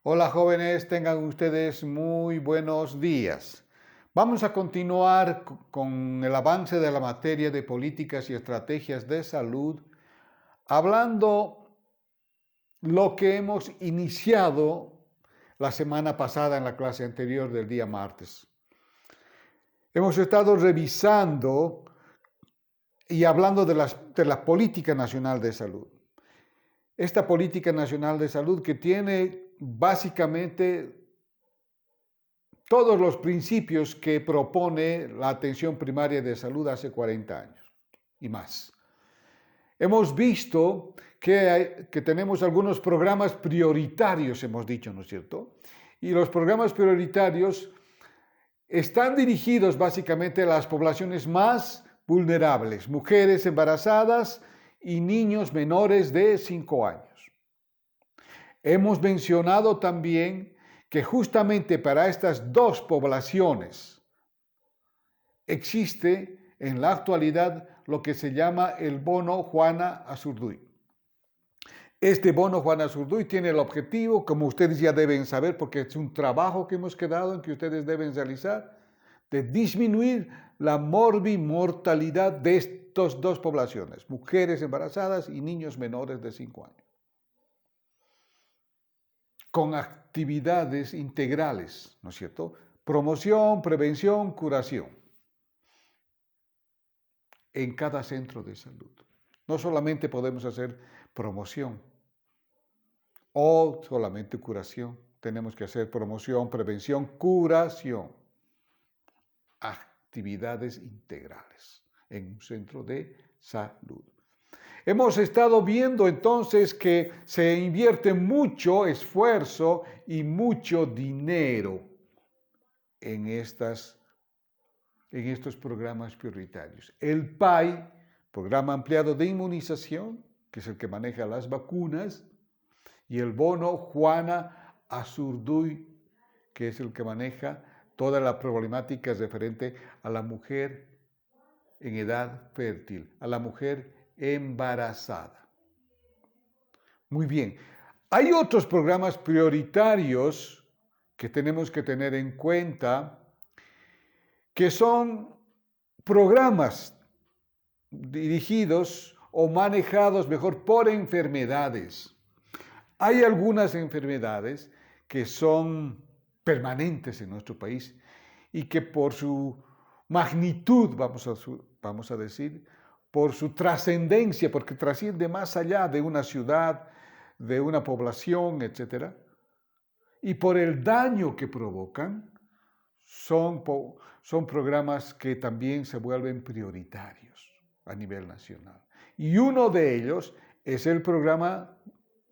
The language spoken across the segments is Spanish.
Hola jóvenes, tengan ustedes muy buenos días. Vamos a continuar con el avance de la materia de políticas y estrategias de salud, hablando lo que hemos iniciado la semana pasada en la clase anterior del día martes. Hemos estado revisando y hablando de la Política Nacional de Salud. Esta Política Nacional de Salud que tiene básicamente todos los principios que propone la atención primaria de salud hace 40 años y más. Hemos visto que tenemos algunos programas prioritarios, hemos dicho, ¿no es cierto? Y los programas prioritarios están dirigidos básicamente a las poblaciones más vulnerables, mujeres embarazadas y niños menores de 5 años. Hemos mencionado también que justamente para estas dos poblaciones existe en la actualidad lo que se llama el bono Juana Azurduy. Este bono Juana Azurduy tiene el objetivo, como ustedes ya deben saber, porque es un trabajo que hemos quedado en que ustedes deben realizar, de disminuir la morbimortalidad de estas dos poblaciones, mujeres embarazadas y niños menores de 5 años, con actividades integrales, ¿no es cierto? Promoción, prevención, curación en cada centro de salud. No solamente podemos hacer promoción o solamente curación, tenemos que hacer promoción, prevención, curación, actividades integrales en un centro de salud. Hemos estado viendo entonces que se invierte mucho esfuerzo y mucho dinero en estos programas prioritarios. El PAI, Programa Ampliado de Inmunización, que es el que maneja las vacunas, y el bono Juana Azurduy, que es el que maneja toda la problemática referente a la mujer en edad fértil, a la mujer embarazada. Muy bien, hay otros programas prioritarios que tenemos que tener en cuenta, que son programas dirigidos o manejados mejor por enfermedades. Hay algunas enfermedades que son permanentes en nuestro país y que por su magnitud, vamos a decir, por su trascendencia, porque trasciende más allá de una ciudad, de una población, etc., y por el daño que provocan, son programas que también se vuelven prioritarios a nivel nacional. Y uno de ellos es el programa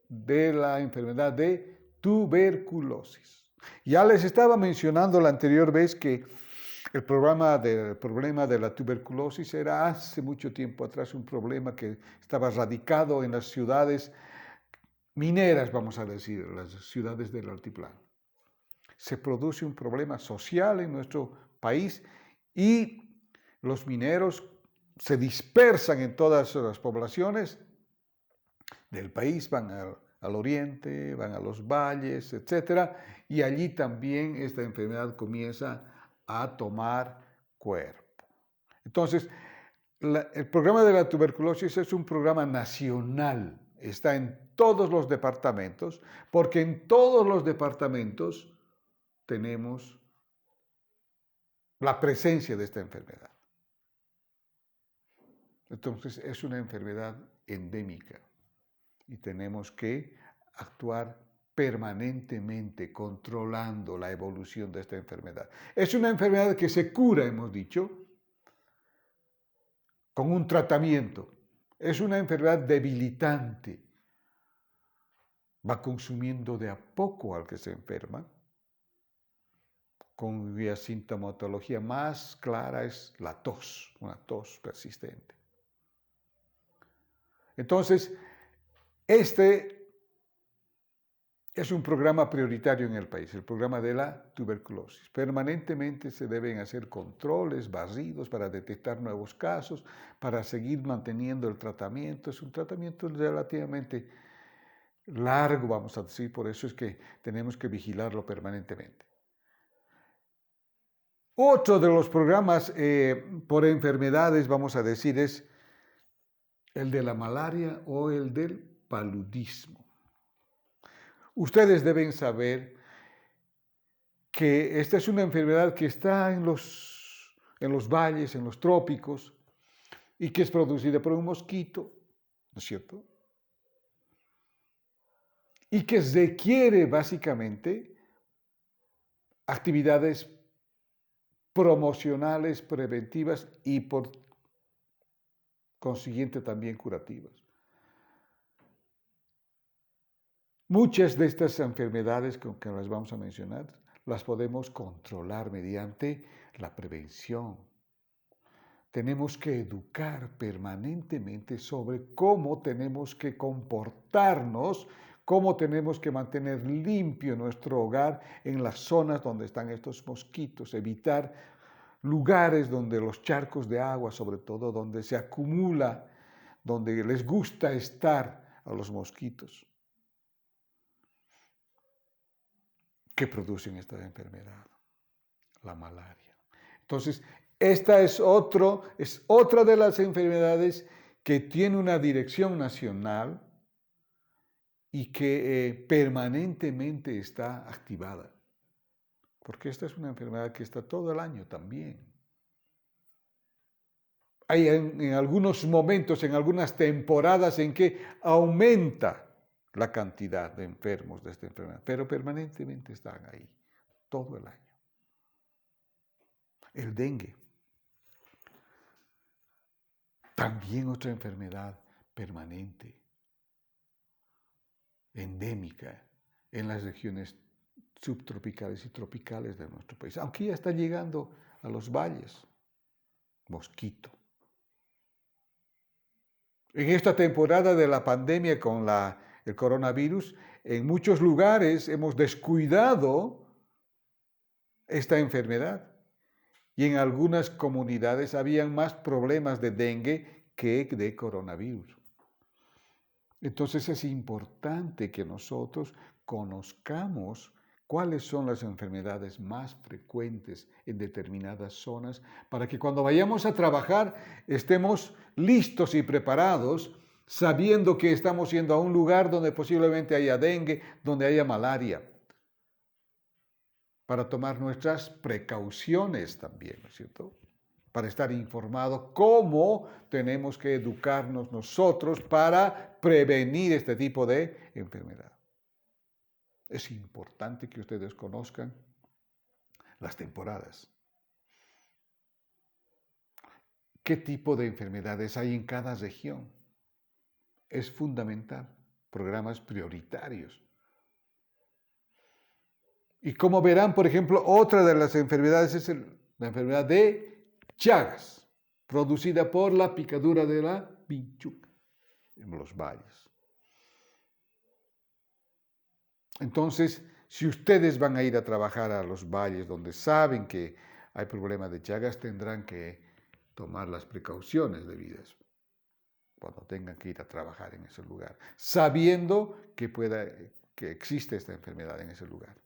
de la enfermedad de tuberculosis. Ya les estaba mencionando la anterior vez que el problema de la tuberculosis era hace mucho tiempo atrás un problema que estaba radicado en las ciudades mineras, vamos a decir, las ciudades del altiplano. Se produce un problema social en nuestro país y los mineros se dispersan en todas las poblaciones del país, van al oriente, van a los valles, etc. Y allí también esta enfermedad comienza a tomar cuerpo. Entonces, el programa de la tuberculosis es un programa nacional, está en todos los departamentos, porque en todos los departamentos tenemos la presencia de esta enfermedad. Entonces, es una enfermedad endémica y tenemos que actuar permanentemente controlando la evolución de esta enfermedad. Es una enfermedad que se cura, hemos dicho, con un tratamiento. Es una enfermedad debilitante. Va consumiendo de a poco al que se enferma, cuya sintomatología más clara es la tos, una tos persistente. Entonces, este es un programa prioritario en el país, el programa de la tuberculosis. Permanentemente se deben hacer controles, barridos para detectar nuevos casos, para seguir manteniendo el tratamiento. Es un tratamiento relativamente largo, vamos a decir, por eso es que tenemos que vigilarlo permanentemente. Otro de los programas por enfermedades, vamos a decir, es el de la malaria o el del paludismo. Ustedes deben saber que esta es una enfermedad que está en los valles, en los trópicos, y que es producida por un mosquito, ¿no es cierto? Y que requiere básicamente actividades promocionales, preventivas y por consiguiente también curativas. Muchas de estas enfermedades que las vamos a mencionar las podemos controlar mediante la prevención. Tenemos que educar permanentemente sobre cómo tenemos que comportarnos, cómo tenemos que mantener limpio nuestro hogar en las zonas donde están estos mosquitos, evitar lugares donde los charcos de agua, sobre todo, donde se acumula, donde les gusta estar a los mosquitos que producen esta enfermedad, la malaria. Entonces, esta es otra de las enfermedades que tiene una dirección nacional y que permanentemente está activada. Porque esta es una enfermedad que está todo el año también. Hay en algunos momentos, en algunas temporadas en que aumenta la cantidad de enfermos de esta enfermedad, pero permanentemente están ahí, todo el año. El dengue. También otra enfermedad permanente, endémica en las regiones subtropicales y tropicales de nuestro país, aunque ya está llegando a los valles. Mosquito. En esta temporada de la pandemia con el coronavirus, en muchos lugares hemos descuidado esta enfermedad y en algunas comunidades habían más problemas de dengue que de coronavirus. Entonces es importante que nosotros conozcamos cuáles son las enfermedades más frecuentes en determinadas zonas para que cuando vayamos a trabajar estemos listos y preparados, sabiendo que estamos yendo a un lugar donde posiblemente haya dengue, donde haya malaria, para tomar nuestras precauciones también, ¿no es cierto? Para estar informado cómo tenemos que educarnos nosotros para prevenir este tipo de enfermedad. Es importante que ustedes conozcan las temporadas. ¿Qué tipo de enfermedades hay en cada región? Es fundamental. Programas prioritarios. Y como verán, por ejemplo, otra de las enfermedades es la enfermedad de Chagas, producida por la picadura de la vinchuca en los valles. Entonces, si ustedes van a ir a trabajar a los valles donde saben que hay problemas de Chagas, tendrán que tomar las precauciones debidas cuando tengan que ir a trabajar en ese lugar, sabiendo que existe esta enfermedad en ese lugar.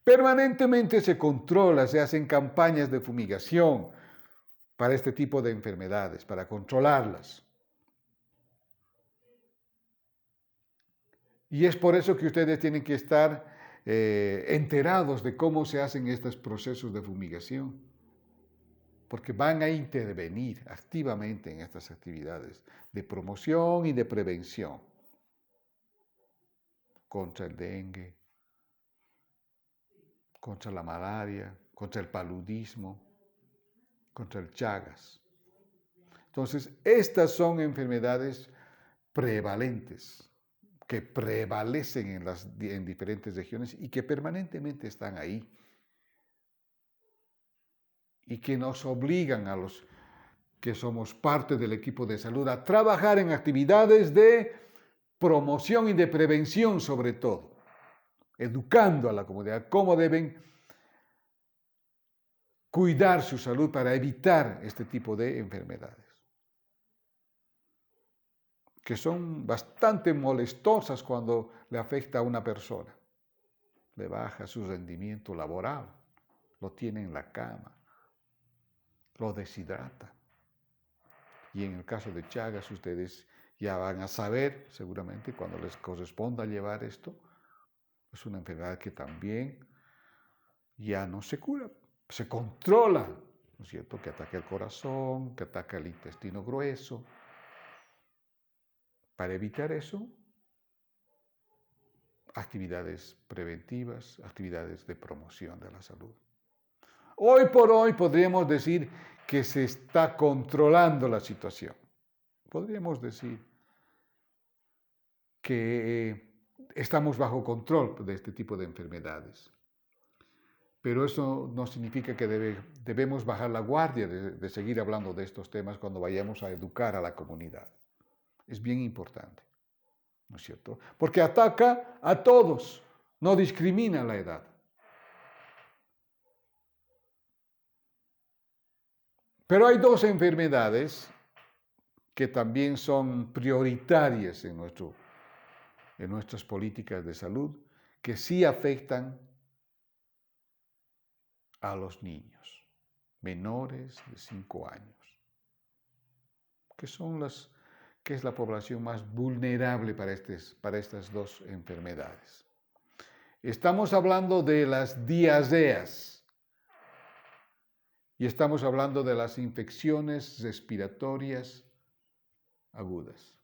Permanentemente se controla, se hacen campañas de fumigación para este tipo de enfermedades, para controlarlas. Y es por eso que ustedes tienen que estar enterados de cómo se hacen estos procesos de fumigación, porque van a intervenir activamente en estas actividades de promoción y de prevención contra el dengue, contra la malaria, contra el paludismo, contra el Chagas. Entonces, estas son enfermedades prevalentes que prevalecen en diferentes regiones y que permanentemente están ahí y que nos obligan a los que somos parte del equipo de salud a trabajar en actividades de promoción y de prevención sobre todo, educando a la comunidad cómo deben cuidar su salud para evitar este tipo de enfermedades. que son bastante molestosas cuando le afecta a una persona. Le baja su rendimiento laboral, lo tiene en la cama, lo deshidrata. Y en el caso de Chagas, ustedes ya van a saber, seguramente, cuando les corresponda llevar esto, es una enfermedad que también ya no se cura, se controla, ¿no es cierto? Que ataca el corazón, que ataca el intestino grueso. Para evitar eso, actividades preventivas, actividades de promoción de la salud. Hoy por hoy podríamos decir que se está controlando la situación. Podríamos decir que estamos bajo control de este tipo de enfermedades. Pero eso no significa que debemos bajar la guardia de seguir hablando de estos temas cuando vayamos a educar a la comunidad. Es bien importante, ¿no es cierto? Porque ataca a todos, no discrimina la edad. Pero hay dos enfermedades que también son prioritarias en nuestras políticas de salud, que sí afectan a los niños menores de 5 años, que es la población más vulnerable para estas dos enfermedades. Estamos hablando de las diarreas y estamos hablando de las infecciones respiratorias agudas.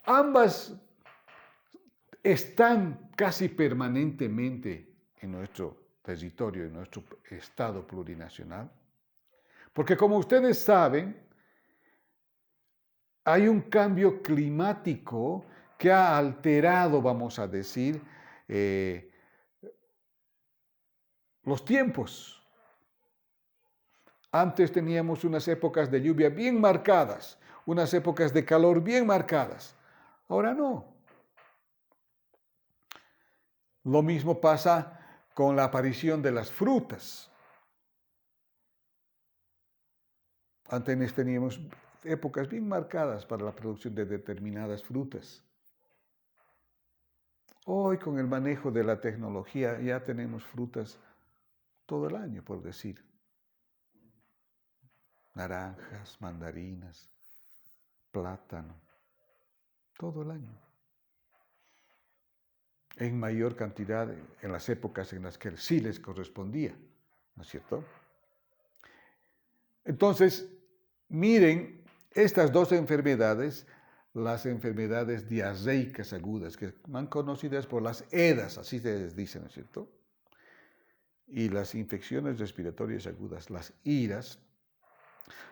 Ambas están casi permanentemente en nuestro territorio, en nuestro estado plurinacional, porque como ustedes saben, hay un cambio climático que ha alterado, vamos a decir, los tiempos. Antes teníamos unas épocas de lluvia bien marcadas, unas épocas de calor bien marcadas. Ahora no. Lo mismo pasa con la aparición de las frutas. Antes teníamos épocas bien marcadas para la producción de determinadas frutas. Hoy, con el manejo de la tecnología, ya tenemos frutas todo el año, por decir. Naranjas, mandarinas, plátano, todo el año. En mayor cantidad en las épocas en las que sí les correspondía, ¿no es cierto? Entonces, miren, estas dos enfermedades, las enfermedades diarreicas agudas, que son conocidas por las EDAs, así se les dice, ¿no es cierto? Y las infecciones respiratorias agudas, las IRAS,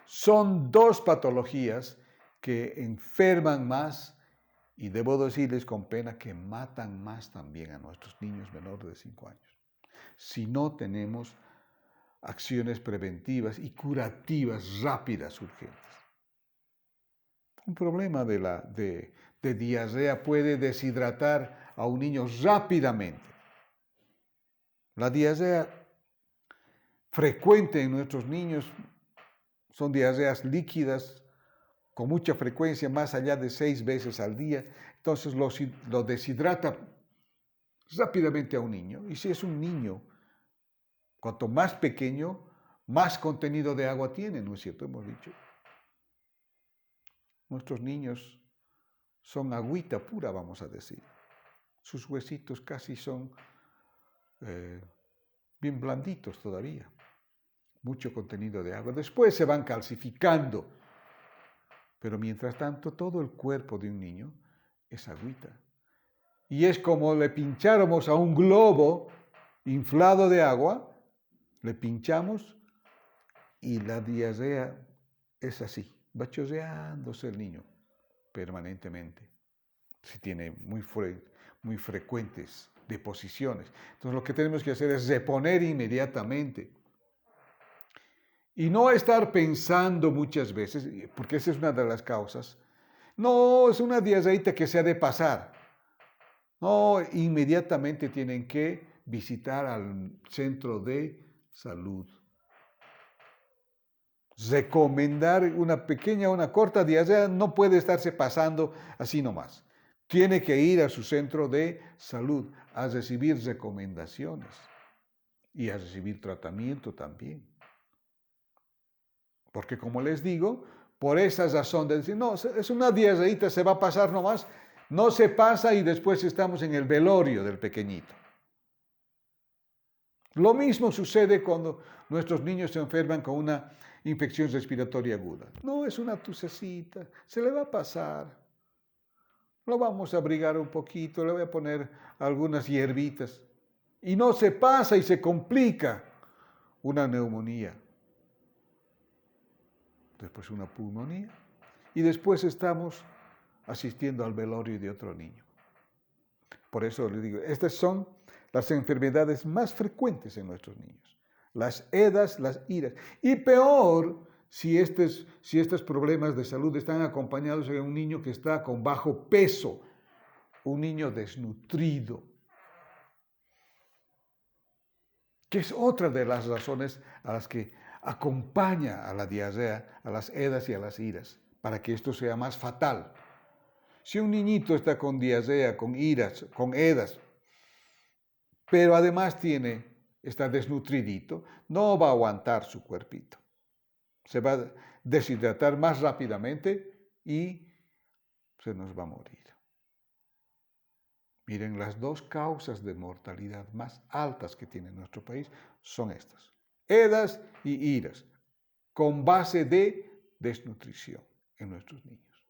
son dos patologías que enferman más y debo decirles con pena que matan más también a nuestros niños menores de 5 años. Si no tenemos acciones preventivas y curativas rápidas, urgentes. Un problema de diarrea puede deshidratar a un niño rápidamente. La diarrea frecuente en nuestros niños son diarreas líquidas con mucha frecuencia, más allá de 6 veces al día. Entonces lo deshidrata rápidamente a un niño. Y si es un niño, cuanto más pequeño, más contenido de agua tiene, ¿no es cierto? Hemos dicho. Nuestros niños son agüita pura, vamos a decir. Sus huesitos casi son bien blanditos todavía. Mucho contenido de agua. Después se van calcificando. Pero mientras tanto, todo el cuerpo de un niño es agüita. Y es como le pincháramos a un globo inflado de agua, le pinchamos y la diarrea es así, va chorreándose el niño permanentemente. Si tiene muy frecuentes deposiciones. Entonces lo que tenemos que hacer es reponer inmediatamente. Y no estar pensando muchas veces, porque esa es una de las causas, no, es una diarreita que se ha de pasar. No, inmediatamente tienen que visitar al centro de salud. recomendar una corta diarrea no puede estarse pasando así nomás. Tiene que ir a su centro de salud a recibir recomendaciones y a recibir tratamiento también. Porque como les digo, por esa razón de decir, no, es una diarreíta, se va a pasar nomás, no se pasa y después estamos en el velorio del pequeñito. Lo mismo sucede cuando nuestros niños se enferman con una infección respiratoria aguda. No, es una tusecita, se le va a pasar. Lo vamos a abrigar un poquito, le voy a poner algunas hierbitas. Y no se pasa y se complica una neumonía. Después una pulmonía. Y después estamos asistiendo al velorio de otro niño. Por eso les digo, estas son las enfermedades más frecuentes en nuestros niños. Las EDAs, las IRAS. Y peor si estos problemas de salud están acompañados de un niño que está con bajo peso, un niño desnutrido, que es otra de las razones a las que acompaña a la diarrea, a las EDAs y a las IRAS, para que esto sea más fatal. Si un niñito está con diarrea, con IRAS, con EDAS, pero además está desnutridito, no va a aguantar su cuerpito. Se va a deshidratar más rápidamente y se nos va a morir. Miren, las dos causas de mortalidad más altas que tiene nuestro país son estas: EDAS y IRAS, con base de desnutrición en nuestros niños.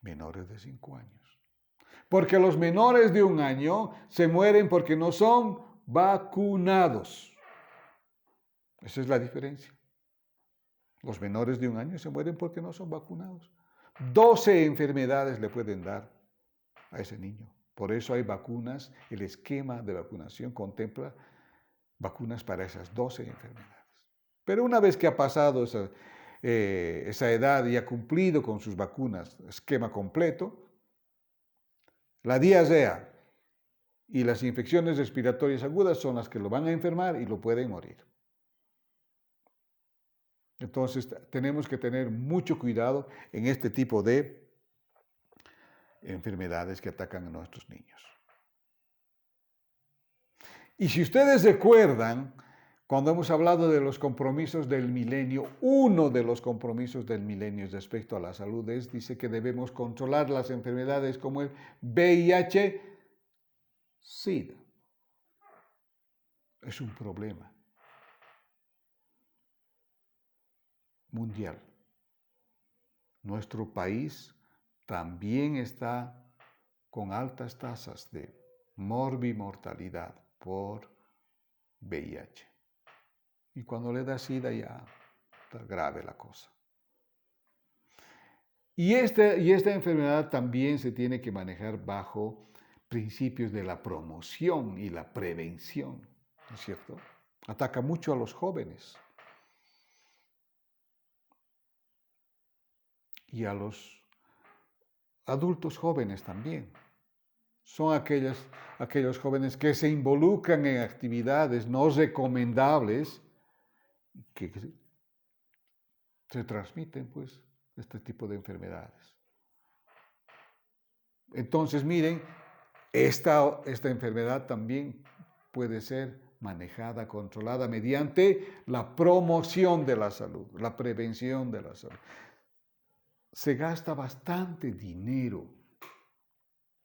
Menores de 5 años. Porque los menores de 1 año se mueren porque no son vacunados. Esa es la diferencia. Los menores de 1 año se mueren porque no son vacunados. 12 enfermedades le pueden dar a ese niño. Por eso hay vacunas. El esquema de vacunación contempla vacunas para esas 12 enfermedades. Pero una vez que ha pasado esa edad y ha cumplido con sus vacunas, esquema completo, la diarrea y las infecciones respiratorias agudas son las que lo van a enfermar y lo pueden morir. Entonces tenemos que tener mucho cuidado en este tipo de enfermedades que atacan a nuestros niños. Y si ustedes recuerdan, cuando hemos hablado de los compromisos del milenio, uno de los compromisos del milenio respecto a la salud dice que debemos controlar las enfermedades como el VIH, SIDA. Es un problema mundial. Nuestro país también está con altas tasas de morbimortalidad por VIH. Y cuando le da SIDA ya está grave la cosa. Y esta enfermedad también se tiene que manejar bajo principios de la promoción y la prevención, ¿no es cierto? Ataca mucho a los jóvenes y a los adultos jóvenes también. Son aquellos jóvenes que se involucran en actividades no recomendables que se transmiten, pues, este tipo de enfermedades. Entonces, miren, esta enfermedad también puede ser manejada, controlada mediante la promoción de la salud, la prevención de la salud. Se gasta bastante dinero.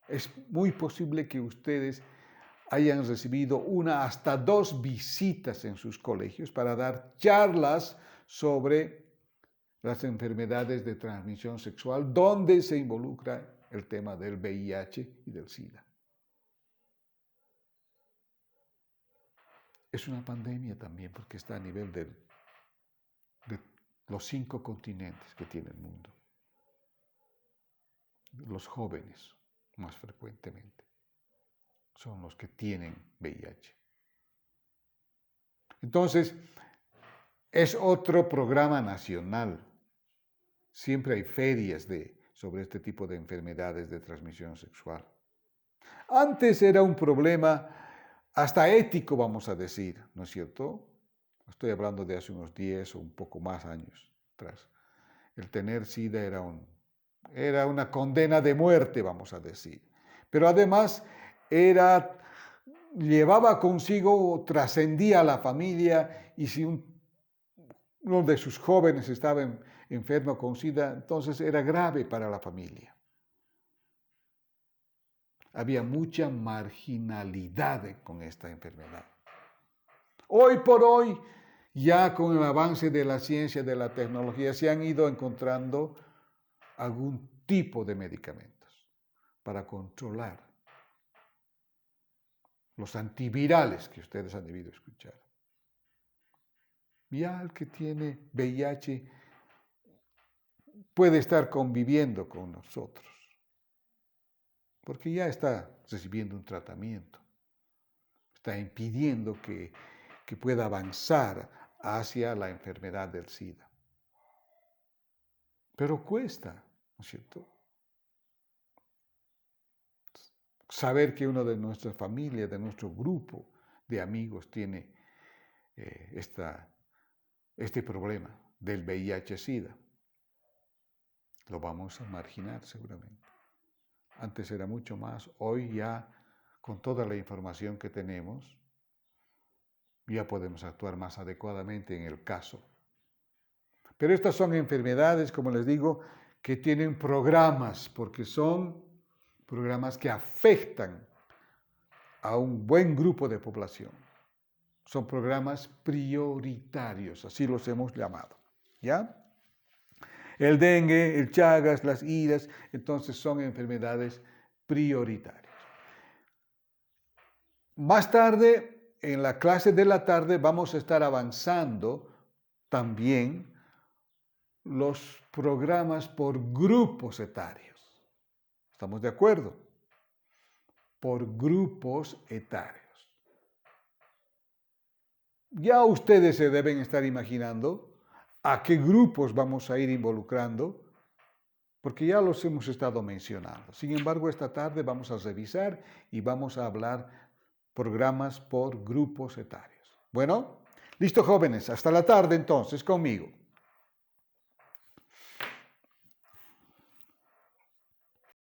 Es muy posible que ustedes hayan recibido 1 hasta 2 visitas en sus colegios para dar charlas sobre las enfermedades de transmisión sexual, donde se involucra el tema del VIH y del SIDA. Es una pandemia también porque está a nivel de los 5 continentes que tiene el mundo. Los jóvenes, más frecuentemente, son los que tienen VIH. Entonces, es otro programa nacional. Siempre hay ferias sobre este tipo de enfermedades de transmisión sexual. Antes era un problema hasta ético, vamos a decir, ¿no es cierto? Estoy hablando de hace unos 10 o un poco más años atrás. El tener SIDA era una condena de muerte, vamos a decir. Pero además llevaba consigo, trascendía a la familia, y si uno de sus jóvenes estaba enfermo con SIDA, entonces era grave para la familia. Había mucha marginalidad con esta enfermedad. Hoy por hoy, ya con el avance de la ciencia, de la tecnología, se han ido encontrando algún tipo de medicamentos para controlar los antivirales que ustedes han debido escuchar. Ya el que tiene VIH puede estar conviviendo con nosotros, porque ya está recibiendo un tratamiento, está impidiendo que pueda avanzar hacia la enfermedad del SIDA. Pero cuesta, ¿no es cierto? Saber que uno de nuestra familia, de nuestro grupo de amigos tiene este problema del VIH-Sida. Lo vamos a marginar seguramente. Antes era mucho más, hoy ya con toda la información que tenemos, ya podemos actuar más adecuadamente en el caso. Pero estas son enfermedades, como les digo, que tienen programas, porque son programas que afectan a un buen grupo de población. Son programas prioritarios, así los hemos llamado, ¿ya? El dengue, el Chagas, las iras, entonces son enfermedades prioritarias. Más tarde, en la clase de la tarde, vamos a estar avanzando también los programas por grupos etarios. ¿Estamos de acuerdo? Por grupos etarios. Ya ustedes se deben estar imaginando a qué grupos vamos a ir involucrando, porque ya los hemos estado mencionando. Sin embargo, esta tarde vamos a revisar y vamos a hablar programas por grupos etarios. Bueno, listo, jóvenes, hasta la tarde entonces conmigo.